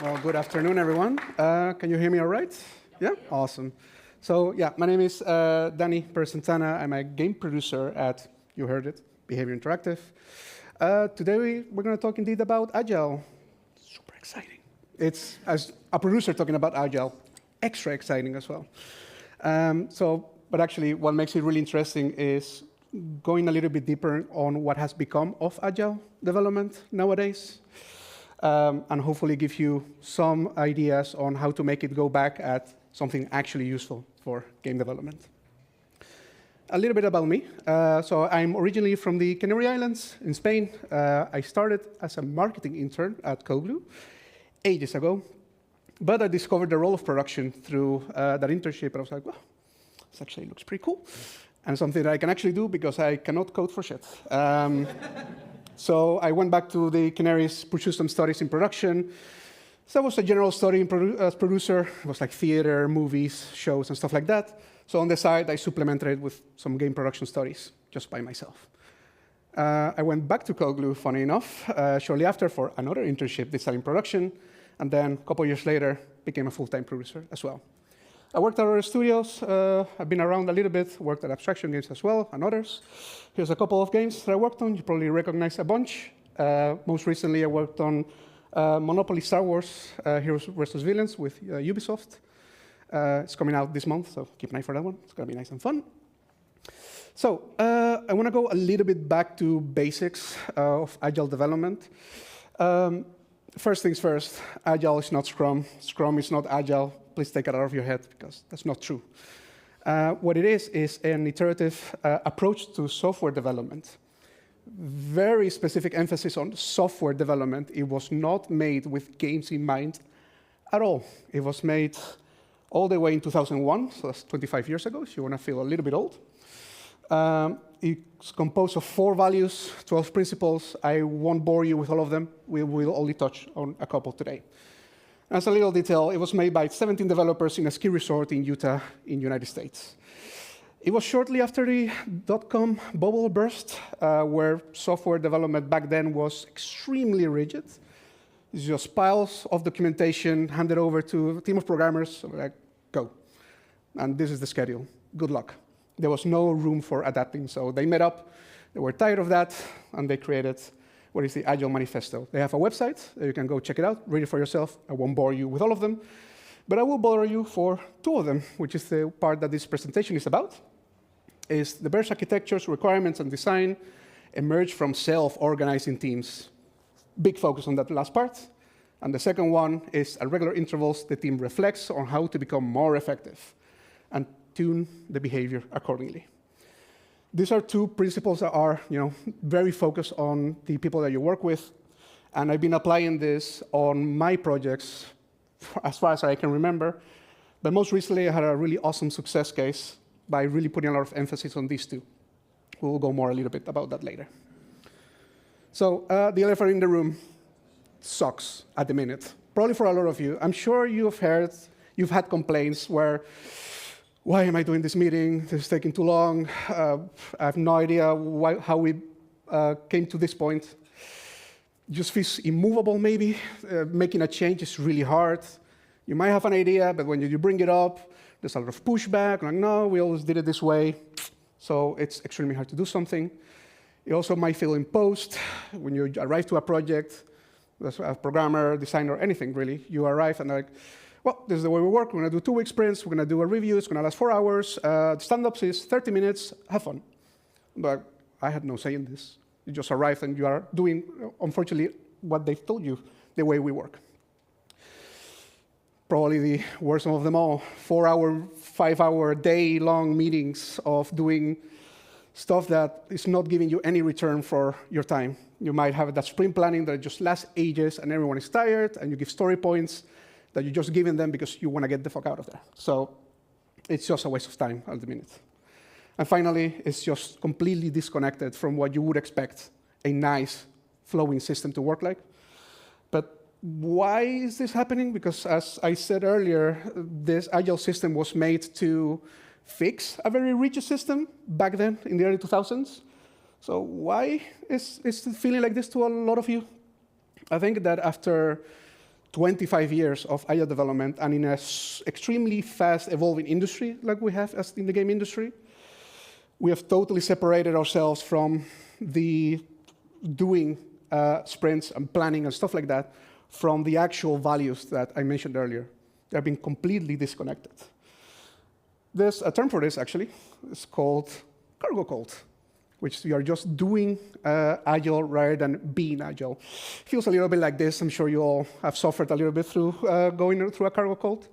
Well, good afternoon, everyone. Can you hear me all right? Yeah? Awesome. So, yeah, my name is Perez Santana. I'm a game producer at, you heard it, Behavior Interactive. Today, we're going to talk indeed about Agile. Super exciting. It's, as a producer talking about Agile, extra exciting as well. But actually, what makes it really interesting is going a little bit deeper on what has become of Agile development nowadays. And hopefully give you some ideas on how to make it go back at something actually useful for game development. A little bit about me. So I'm originally from the Canary Islands in Spain. I started as a marketing intern at Coglu ages ago, but I discovered the role of production through that internship, and I was like, well, this actually looks pretty cool, and something that I can actually do because I cannot code for shit. So I went back to the Canaries, pursued some studies in production. So that was a general study as producer. It was like theater, movies, shows, and stuff like that. So on the side, I supplemented it with some game production studies, just by myself. I went back to Coglu, funny enough, shortly after for another internship, this time in production, and then a couple years later, became a full-time producer as well. I worked at other studios. I've been around a little bit, worked at Abstraction Games as well, and others. Here's a couple of games that I worked on. You probably recognize a bunch. Most recently, I worked on Monopoly Star Wars, Heroes vs. Villains with Ubisoft. It's coming out this month, so keep an eye for that one. It's going to be nice and fun. So I want to go a little bit back to basics of Agile development. First things first, Agile is not Scrum. Scrum is not Agile. Please take it out of your head, because that's not true. What it is an iterative approach to software development. Very specific emphasis on software development. It was not made with games in mind at all. It was made all the way in 2001, so that's 25 years ago, if you want to feel a little bit old. It's composed of 4 values, 12 principles. I won't bore you with all of them. We will only touch on a couple today. As a little detail, it was made by 17 developers in a ski resort in Utah in the United States. It was shortly after the dot-com bubble burst, where software development back then was extremely rigid. It's just piles of documentation handed over to a team of programmers, like, go. And this is the schedule. Good luck. There was no room for adapting, so they met up. They were tired of that, and they created what is the Agile Manifesto. They have a website. You can go check it out, read it for yourself. I won't bore you with all of them, but I will bore you for 2 of them, which is the part that this presentation is about. Is the various architectures, requirements, and design emerge from self-organizing teams. Big focus on that last part. And the second one is at regular intervals, the team reflects on how to become more effective and tune the behavior accordingly. These are 2 principles that are, very focused on the people that you work with. And I've been applying this on my projects as far as I can remember. But most recently, I had a really awesome success case by really putting a lot of emphasis on these 2. We will go more a little bit about that later. So the elephant in the room sucks at the minute. Probably for a lot of you. I'm sure you've had complaints where, why am I doing this meeting? This is taking too long. I have no idea how we came to this point. Just feels immovable, maybe. Making a change is really hard. You might have an idea, but when you bring it up, there's a lot of pushback. Like, no, we always did it this way. So it's extremely hard to do something. You also might feel imposed when you arrive to a project, as a programmer, designer, anything really. You arrive and like, well, this is the way we work. We're going to do 2-week sprints. We're going to do a review. It's going to last 4 hours. The stand-ups is 30 minutes. Have fun. But I had no say in this. You just arrived and you are doing, unfortunately, what they've told you, the way we work. Probably the worst of them all. 4-hour, 5-hour, day-long meetings of doing stuff that is not giving you any return for your time. You might have that sprint planning that just lasts ages and everyone is tired, and you give story points that you're just giving them because you want to get the fuck out of there. So it's just a waste of time at the minute. And finally, it's just completely disconnected from what you would expect a nice, flowing system to work like. But why is this happening? Because as I said earlier, this Agile system was made to fix a very rigid system back then in the early 2000s. So why is it feeling like this to a lot of you? I think that after 25 years of Agile development and in an extremely fast evolving industry like we have as in the game industry, we have totally separated ourselves from the doing sprints and planning and stuff like that from the actual values that I mentioned earlier. They've been completely disconnected. There's a term for this, actually. It's called cargo cult, which we are just doing Agile rather than being Agile. Feels a little bit like this. I'm sure you all have suffered a little bit through going through a cargo cult.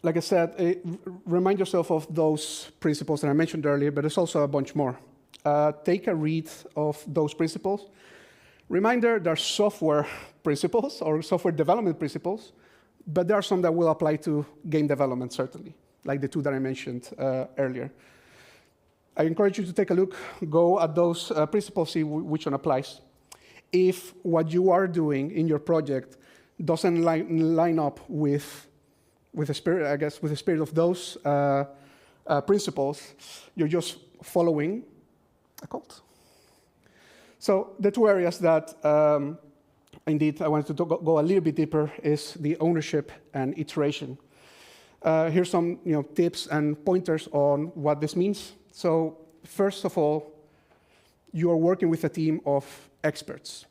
Like I said, remind yourself of those principles that I mentioned earlier, but there's also a bunch more. Take a read of those principles. Reminder, there are software principles or software development principles, but there are some that will apply to game development, certainly, like the two that I mentioned earlier. I encourage you to take a look, go at those principles, see which one applies. If what you are doing in your project doesn't line up with the spirit, I guess, with the spirit of those principles, you're just following a cult. So the two areas that indeed I wanted to go a little bit deeper is the ownership and iteration. Here's some tips and pointers on what this means. So first of all, you are working with a team of experts.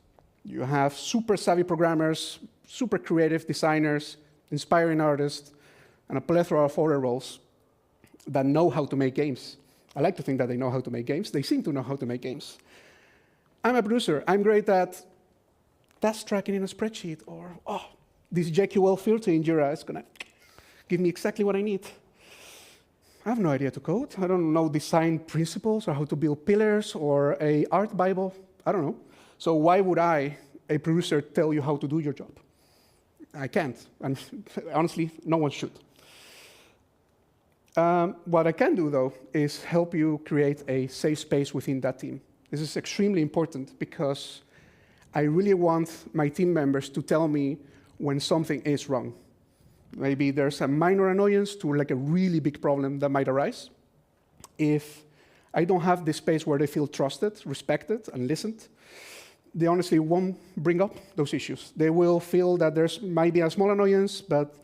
You have super savvy programmers, super creative designers, inspiring artists, and a plethora of other roles that know how to make games. I like to think that they know how to make games. They seem to know how to make games. I'm a producer. I'm great at task tracking in a spreadsheet, or, oh, this JQL filter in Jira is going to give me exactly what I need. I have no idea to code. I don't know design principles or how to build pillars or a art Bible. I don't know. So why would I, a producer, tell you how to do your job? I can't. And honestly, no one should. What I can do, though, is help you create a safe space within that team. This is extremely important because I really want my team members to tell me when something is wrong. Maybe there's a minor annoyance to like a really big problem that might arise. If I don't have this space where they feel trusted, respected, and listened, they honestly won't bring up those issues. They will feel that there's might be a small annoyance, but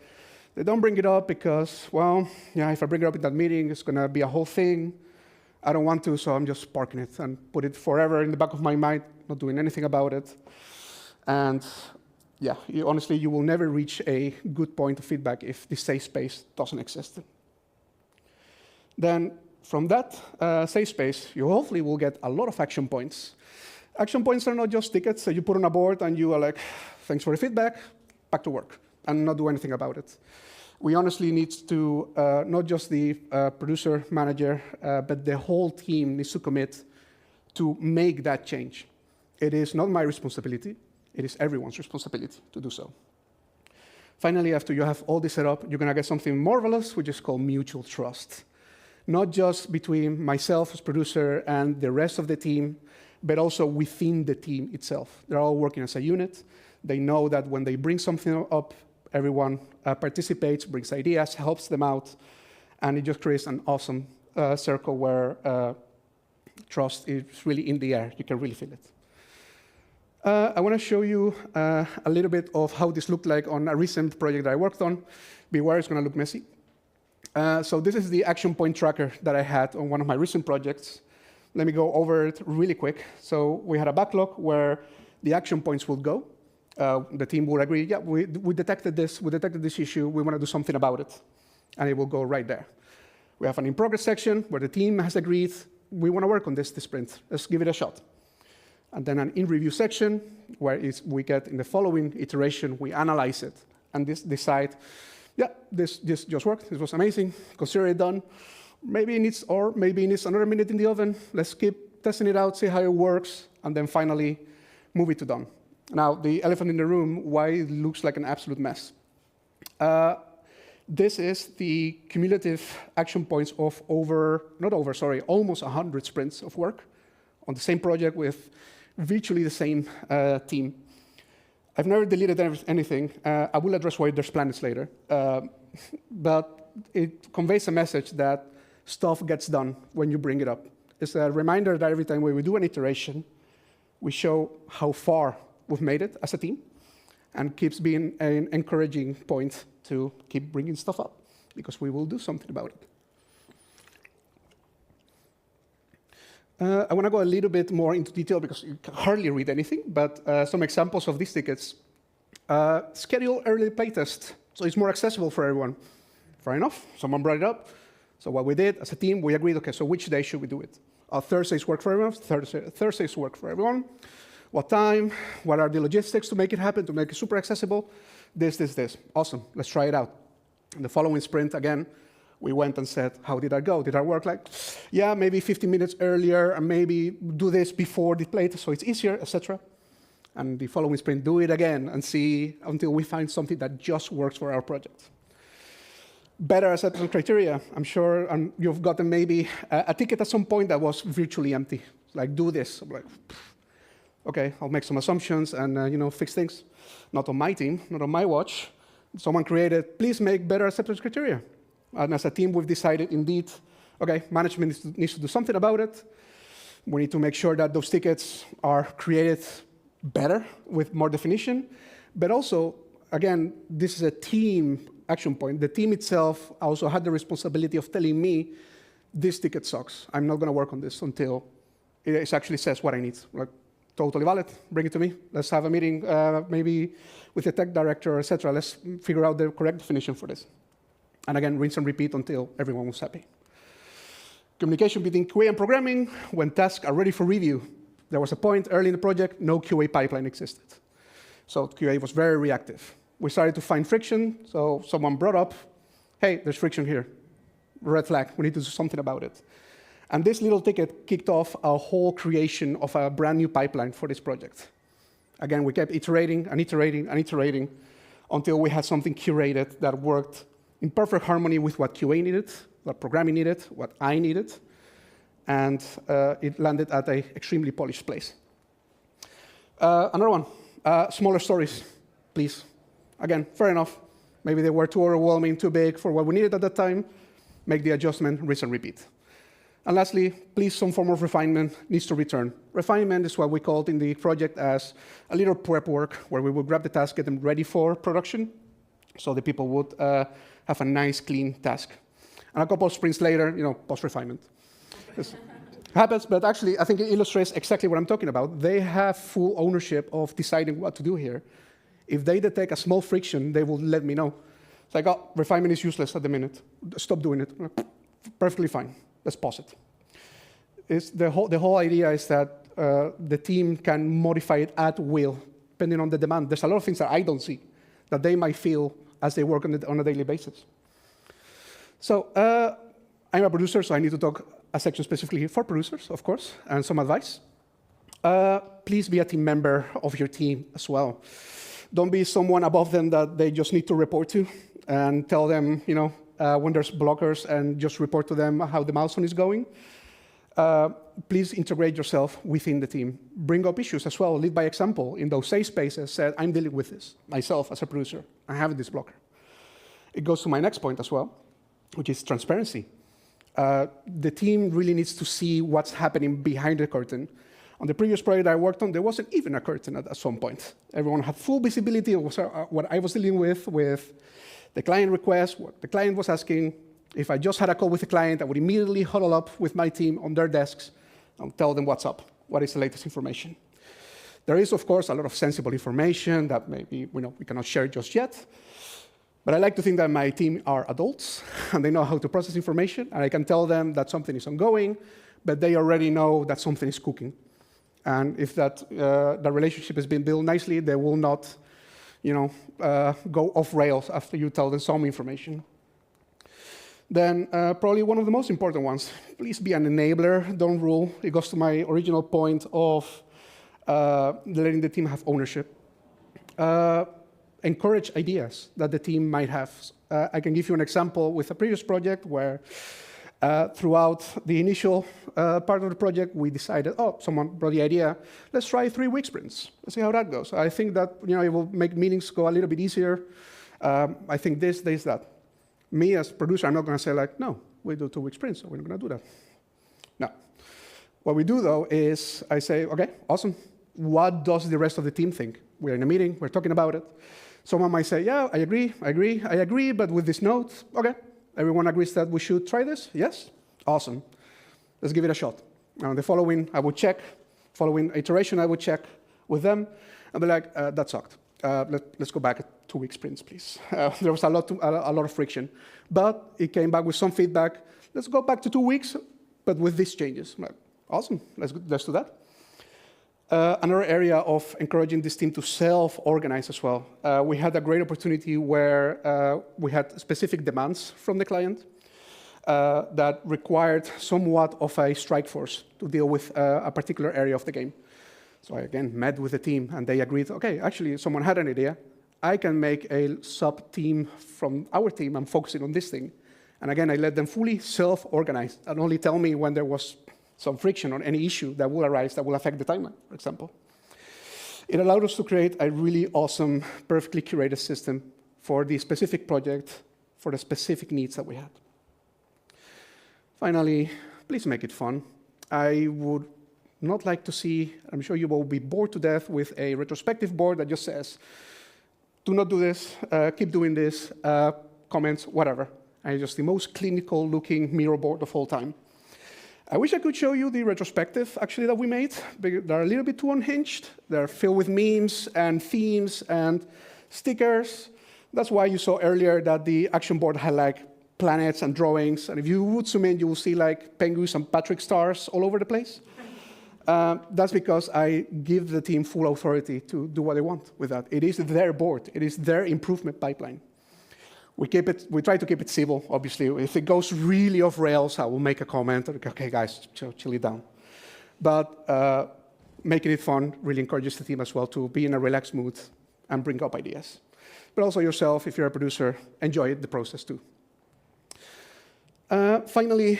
they don't bring it up because, well, yeah, if I bring it up in that meeting, it's going to be a whole thing. I don't want to, so I'm just parking it and put it forever in the back of my mind, not doing anything about it. And yeah, honestly, you will never reach a good point of feedback if this safe space doesn't exist. Then from that safe space, you hopefully will get a lot of action points. Action points are not just tickets that you put on a board and you are like, thanks for the feedback, back to work, and not do anything about it. We honestly need to, not just the producer, manager, but the whole team needs to commit to make that change. It is not my responsibility. It is everyone's responsibility to do so. Finally, after you have all this set up, you're going to get something marvelous, which is called mutual trust. Not just between myself as producer and the rest of the team, but also within the team itself. They're all working as a unit. They know that when they bring something up, everyone participates, brings ideas, helps them out, and it just creates an awesome circle where trust is really in the air. You can really feel it. I want to show you a little bit of how this looked like on a recent project that I worked on. Beware, it's going to look messy. So this is the action point tracker that I had on one of my recent projects. Let me go over it really quick. So we had a backlog where the action points would go. The team would agree, yeah, we detected this issue, we want to do something about it. And it will go right there. We have an in-progress section where the team has agreed, we want to work on this sprint, let's give it a shot. And then an in-review section where we get in the following iteration, we analyze it and decide, yeah, this just worked, this was amazing, consider it done. Maybe it needs another minute in the oven, let's keep testing it out, see how it works, and then finally move it to done. Now, the elephant in the room, why it looks like an absolute mess. This is the cumulative action points of almost 100 sprints of work on the same project with virtually the same team. I've never deleted anything. I will address why there's planets later. But it conveys a message that stuff gets done when you bring it up. It's a reminder that every time we do an iteration, we show how far we've made it as a team, and keeps being an encouraging point to keep bringing stuff up, because we will do something about it. I want to go a little bit more into detail because you can hardly read anything, but some examples of these tickets. Schedule early playtest, so it's more accessible for everyone. Fair enough, someone brought it up. So what we did as a team, we agreed, okay, so which day should we do it? Thursdays work for everyone, Thursdays work for everyone. What time? What are the logistics to make it happen, to make it super accessible? This. Awesome, let's try it out. And the following sprint, again, we went and said, how did that go? Did that work? Like, yeah, maybe 15 minutes earlier, and maybe do this before the playtest so it's easier, etc. And the following sprint, do it again and see until we find something that just works for our project. Better acceptance criteria. I'm sure you've gotten maybe a ticket at some point that was virtually empty. Like, do this. I'm like, okay, I'll make some assumptions and fix things. Not on my team, not on my watch. Someone created, please make better acceptance criteria. And as a team, we've decided, indeed, okay, management needs to do something about it. We need to make sure that those tickets are created better with more definition. But also, again, this is a team action point. The team itself also had the responsibility of telling me, this ticket sucks. I'm not going to work on this until it actually says what I need. Like, totally valid. Bring it to me. Let's have a meeting, maybe with the tech director, etc. Let's figure out the correct definition for this. And again, rinse and repeat until everyone was happy. Communication between QA and programming. When tasks are ready for review, there was a point early in the project, no QA pipeline existed. So QA was very reactive. We started to find friction, so someone brought up, hey, there's friction here. Red flag, we need to do something about it. And this little ticket kicked off a whole creation of a brand new pipeline for this project. Again, we kept iterating and iterating and iterating until we had something curated that worked in perfect harmony with what QA needed, what programming needed, what I needed, and it landed at an extremely polished place. Another one, smaller stories, please. Again, fair enough. Maybe they were too overwhelming, too big for what we needed at that time. Make the adjustment, rinse and repeat. And lastly, please, some form of refinement needs to return. Refinement is what we called in the project as a little prep work, where we would grab the task, get them ready for production, so the people would have a nice, clean task. And a couple of sprints later, post-refinement. This happens, but actually, I think it illustrates exactly what I'm talking about. They have full ownership of deciding what to do here. If they detect a small friction, they will let me know. It's like, oh, refinement is useless at the minute. Stop doing it. Perfectly fine. Let's pause it. The whole idea is that the team can modify it at will, depending on the demand. There's a lot of things that I don't see that they might feel as they work on a daily basis. So I'm a producer, so I need to talk a section specifically for producers, of course, and some advice. Please be a team member of your team as well. Don't be someone above them that they just need to report to and tell them, when there's blockers and just report to them how the milestone is going. Please integrate yourself within the team. Bring up issues as well. Lead by example. In those safe spaces, said, I'm dealing with this myself as a producer. I have this blocker. It goes to my next point as well, which is transparency. The team really needs to see what's happening behind the curtain. On the previous project I worked on, there wasn't even a curtain at some point. Everyone had full visibility of what I was dealing with the client request, what the client was asking. If I just had a call with the client, I would immediately huddle up with my team on their desks and tell them what's up, what is the latest information. There is, of course, a lot of sensible information that maybe we cannot share just yet. But I like to think that my team are adults, and they know how to process information, and I can tell them that something is ongoing, but they already know that something is cooking. And if that relationship has been built nicely, they will not go off rails after you tell them some information. Then probably one of the most important ones, please be an enabler, don't rule. It goes to my original point of letting the team have ownership. Encourage ideas that the team might have. I can give you an example with a previous project where throughout the initial part of the project, we decided, someone brought the idea, let's try 3-week sprints. Let's see how that goes. I think that it will make meetings go a little bit easier. I think this, that. Me as producer, I'm not going to say like, no, we do 2-week sprints, so we're not going to do that. No. What we do, though, is I say, OK, awesome. What does the rest of the team think? we're in a meeting, we're talking about it. Someone might say, yeah, I agree, but with this note, okay, everyone agrees that we should try this? Yes? Awesome. Let's give it a shot. And the following, I would check. Following iteration, I would check with them and be like, that sucked. Let's go back at 2-week sprints, please. There was a lot of friction. But it came back with some feedback. Let's go back to 2 weeks, but with these changes. I'm like, awesome, let's do that. Another area of encouraging this team to self-organize as well. We had a great opportunity where we had specific demands from the client that required somewhat of a strike force to deal with a particular area of the game. So I, again, met with the team, and they agreed, OK, actually, someone had an idea. I can make a sub-team from our team and focusing on this thing. And again, I let them fully self-organize and only tell me when there was some friction or any issue that will arise that will affect the timeline, for example. It allowed us to create a really awesome, perfectly curated system for the specific project, for the specific needs that we had. Finally, please make it fun. I would not like to see, I'm sure you will be bored to death with a retrospective board that just says, do not do this, keep doing this, comments, whatever. And just the most clinical looking mirror board of all time. I wish I could show you the retrospective, actually, that we made. They're a little bit too unhinged. They're filled with memes and themes and stickers. That's why you saw earlier that the action board had like planets and drawings. And if you would zoom in, you will see like penguins and Patrick stars all over the place. That's because I give the team full authority to do what they want with that. It is their board. It is their improvement pipeline. We try to keep it civil, obviously. If it goes really off rails, I will make a comment. OK, guys, chill it down. But making it fun really encourages the team as well to be in a relaxed mood and bring up ideas. But also yourself, if you're a producer, enjoy the process too. Finally,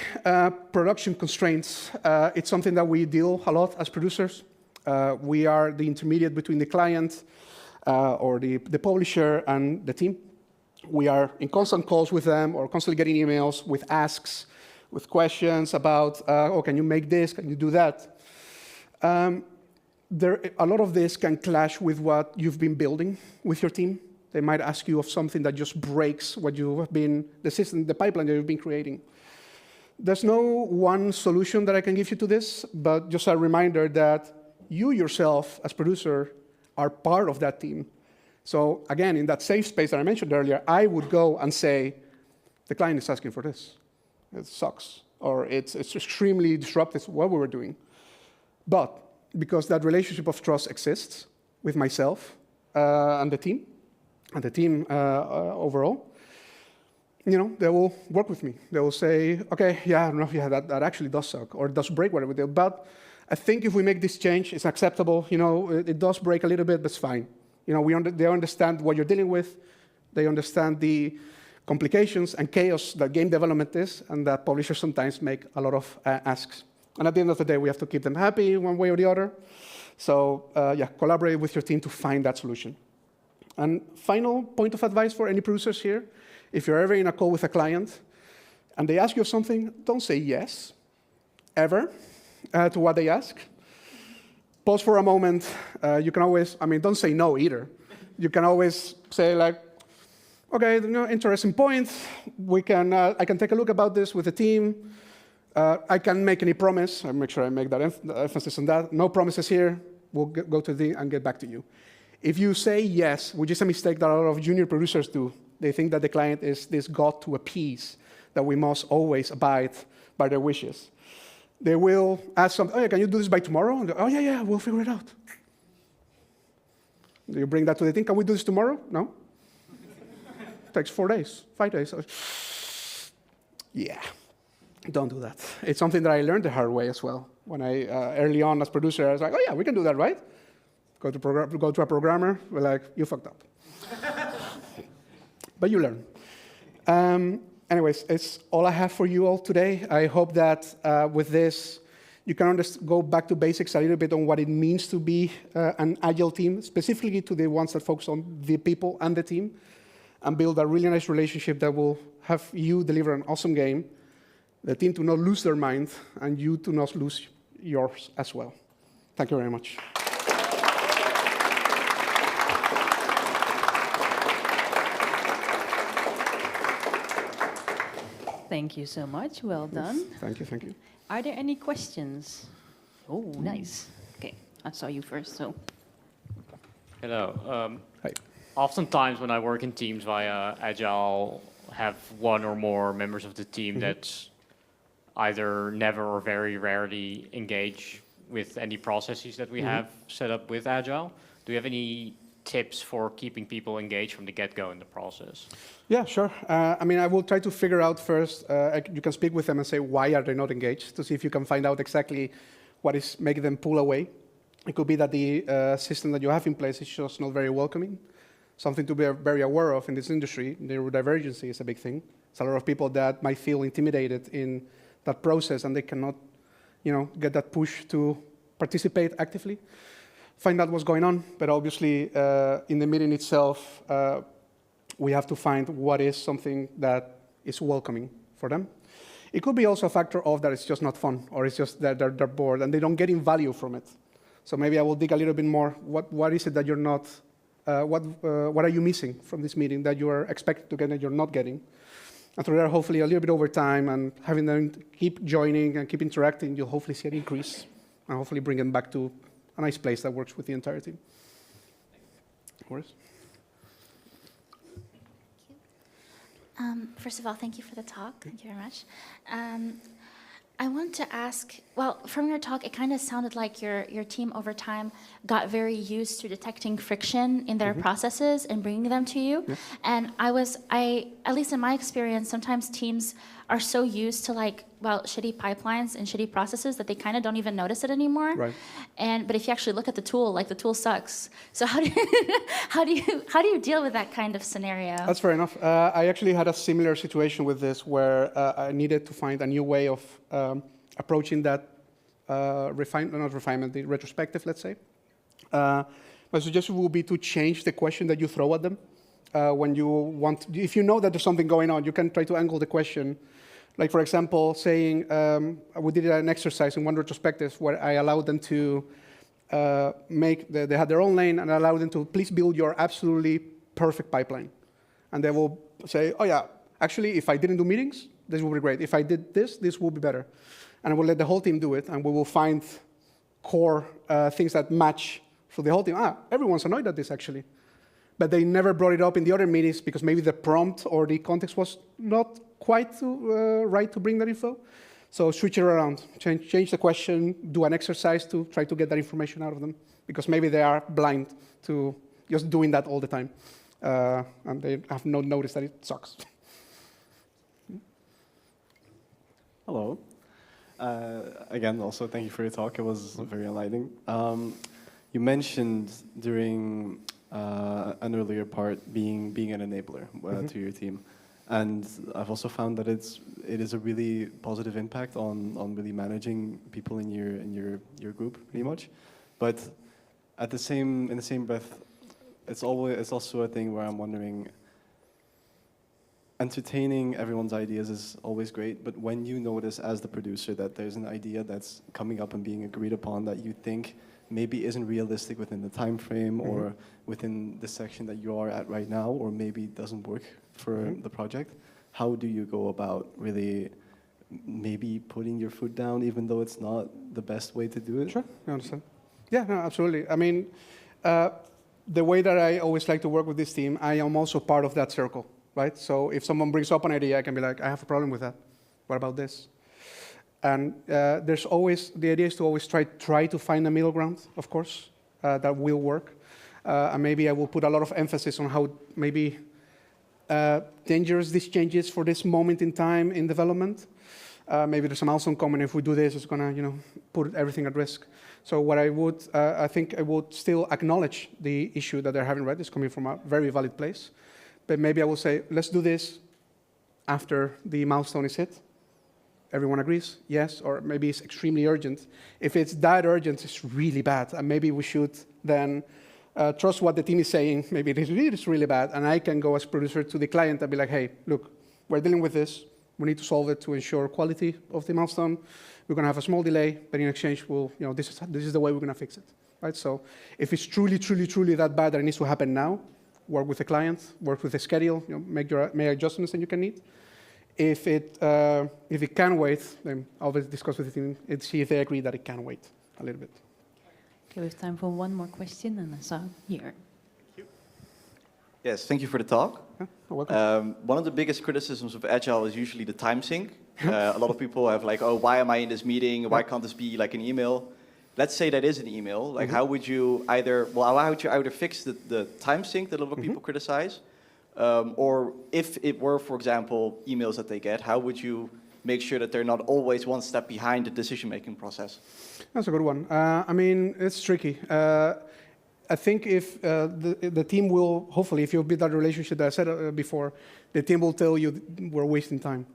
production constraints. It's something that we deal a lot as producers. We are the intermediate between the client or the publisher and the team. We are in constant calls with them or constantly getting emails with asks, with questions about, oh, can you make this? Can you do that? A lot of this can clash with what you've been building with your team. They might ask you of something that just breaks what you have been, the system, the pipeline that you've been creating. There's no one solution that I can give you to this, but just a reminder that you yourself, as producer, are part of that team. So again, in that safe space that I mentioned earlier, I would go and say, the client is asking for this. It sucks, or it's extremely disruptive to what we were doing. But because that relationship of trust exists with myself and the team overall, they will work with me. They will say, OK, yeah, that actually does suck, or it does break whatever we did. But I think if we make this change, it's acceptable. It does break a little bit, but it's fine. They understand what you're dealing with. They understand the complications and chaos that game development is, and that publishers sometimes make a lot of asks. And at the end of the day, we have to keep them happy one way or the other. So collaborate with your team to find that solution. And final point of advice for any producers here, if you're ever in a call with a client and they ask you something, don't say yes, ever, to what they ask. Pause for a moment. You can always, don't say no either. You can always say like, OK, interesting point. I can take a look about this with the team. I can't make any promise. I'll make sure I make that emphasis on that. No promises here. We'll go to the and get back to you. If you say yes, which is a mistake that a lot of junior producers do, they think that the client is this god to appease, that we must always abide by their wishes. They will ask something, oh, yeah, can you do this by tomorrow? And oh, yeah, we'll figure it out. You bring that to the team, can we do this tomorrow? No? It takes 4 days, 5 days. Yeah, don't do that. It's something that I learned the hard way as well. When I, early on as producer, I was like, oh, yeah, we can do that, right? Go to a programmer, we're like, you fucked up. But you learn. Anyways, it's all I have for you all today. I hope that with this, you can go back to basics a little bit on what it means to be an agile team, specifically to the ones that focus on the people and the team, and build a really nice relationship that will have you deliver an awesome game, the team to not lose their mind, and you to not lose yours as well. Thank you very much. Thank you so much. Well done. Yes. Thank you, thank you. Are there any questions? Oh, nice. Okay, I saw you first, so. Hello. Hi. Oftentimes when I work in teams via Agile, have one or more members of the team that either never or very rarely engage with any processes that we have set up with Agile. Do you have any tips for keeping people engaged from the get-go in the process? Yeah, sure. I mean, I will try to figure out first, you can speak with them and say, why are they not engaged? To see if you can find out exactly what is making them pull away. It could be that the system that you have in place is just not very welcoming. Something to be very aware of in this industry. Neurodivergency is a big thing. It's a lot of people that might feel intimidated in that process and they cannot, get that push to participate actively. Find out what's going on, but obviously in the meeting itself, we have to find what is something that is welcoming for them. It could be also a factor of that it's just not fun, or it's just that they're bored and they don't get in value from it. So maybe I will dig a little bit more. What is it that you're not, what are you missing from this meeting that you are expected to get and you're not getting? And through there, hopefully a little bit over time and having them keep joining and keep interacting, you'll hopefully see an increase and hopefully bring them back to a nice place that works with the entire team. Boris? First of all, thank you for the talk. Thank you very much. I want to ask, well, from your talk, it kind of sounded like your team over time got very used to detecting friction in their processes and bringing them to you. Yeah. And at least in my experience, sometimes teams are so used to shitty pipelines and shitty processes that they kind of don't even notice it anymore. Right. But if you actually look at the tool, the tool sucks. So how do you deal with that kind of scenario? That's fair enough. I actually had a similar situation with this where I needed to find a new way of approaching that not refinement, the retrospective, let's say. My suggestion would be to change the question that you throw at them. When you want, if you know that there's something going on, you can try to angle the question. Like, for example, saying, we did an exercise in one retrospective where I allowed them to they had their own lane, and I allowed them to please build your absolutely perfect pipeline. And they will say, oh yeah, actually, if I didn't do meetings, this would be great. If I did this would be better. And I will let the whole team do it, and we will find core things that match for the whole team. Everyone's annoyed at this, actually. But they never brought it up in the other meetings because maybe the prompt or the context was not quite right to bring that info. So switch it around, change the question, do an exercise to try to get that information out of them, because maybe they are blind to just doing that all the time, and they have not noticed that it sucks. Hello. Again, also thank you for your talk. It was very enlightening. You mentioned during an earlier part being an enabler to your team. And I've also found that it is a really positive impact on really managing people in your group, pretty much. But in the same breath, it's also a thing where I'm wondering, entertaining everyone's ideas is always great, but when you notice as the producer that there's an idea that's coming up and being agreed upon that you think maybe isn't realistic within the time frame or within the section that you are at right now, or maybe doesn't work for the project, how do you go about really maybe putting your foot down, even though it's not the best way to do it? Sure, I understand. Yeah, no, absolutely. I mean, the way that I always like to work with this team, I am also part of that circle, right? So if someone brings up an idea, I can be like, I have a problem with that. What about this? And there's always, the idea is to always try to find a middle ground, of course, that will work. And maybe I will put a lot of emphasis on how maybe dangerous this change is for this moment in time in development. Maybe there's a milestone coming. If we do this, it's going to, put everything at risk. So what I would, I think I would still acknowledge the issue that they're having, right? It's coming from a very valid place. But maybe I will say, let's do this after the milestone is hit. Everyone agrees, yes, or maybe it's extremely urgent. If it's that urgent, it's really bad, and maybe we should then trust what the team is saying. Maybe it is really bad, and I can go as producer to the client and be like, hey, look, we're dealing with this. We need to solve it to ensure quality of the milestone. We're going to have a small delay, but in exchange, we'll, this is the way we're going to fix it, right? So if it's truly, truly, truly that bad that it needs to happen now, work with the client, work with the schedule, make adjustments that you can need. If it can wait, then always discuss with the team and see if they agree that it can wait a little bit. Okay, we have time for one more question, and I saw here. Yes, thank you for the talk. Yeah, you're welcome. One of the biggest criticisms of Agile is usually the time sink. A lot of people have like, oh, why am I in this meeting? Why can't this be like an email? Let's say that is an email. Like, how would you either fix the time sink that a lot of people criticize? Or if it were, for example, emails that they get, how would you make sure that they're not always one step behind the decision-making process? That's a good one. I mean, it's tricky. I think if the team will, hopefully, if you build that relationship that I said before, the team will tell you we're wasting time.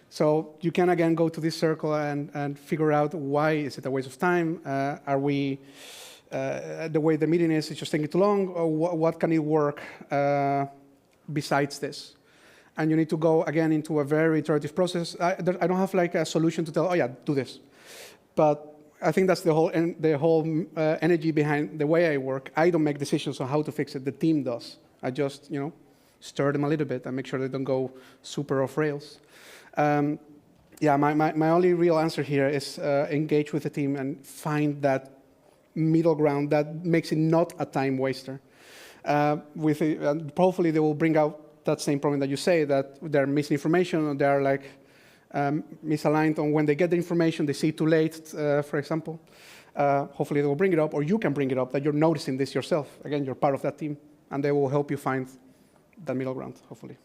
So you can, again, go to this circle and figure out why is it a waste of time? Are we, the way the meeting is just taking too long? Or what can it work besides this? And you need to go, again, into a very iterative process. I don't have like a solution to tell, oh yeah, do this. But I think that's the whole energy behind the way I work. I don't make decisions on how to fix it. The team does. I just, stir them a little bit and make sure they don't go super off rails. Yeah, my only real answer here is engage with the team and find that middle ground that makes it not a time waster. Hopefully they will bring out that same problem that you say, that they're missing information or they're like misaligned on when they get the information, they see it too late, for example. Hopefully they will bring it up, or you can bring it up, that you're noticing this yourself. Again, you're part of that team, and they will help you find that middle ground, hopefully.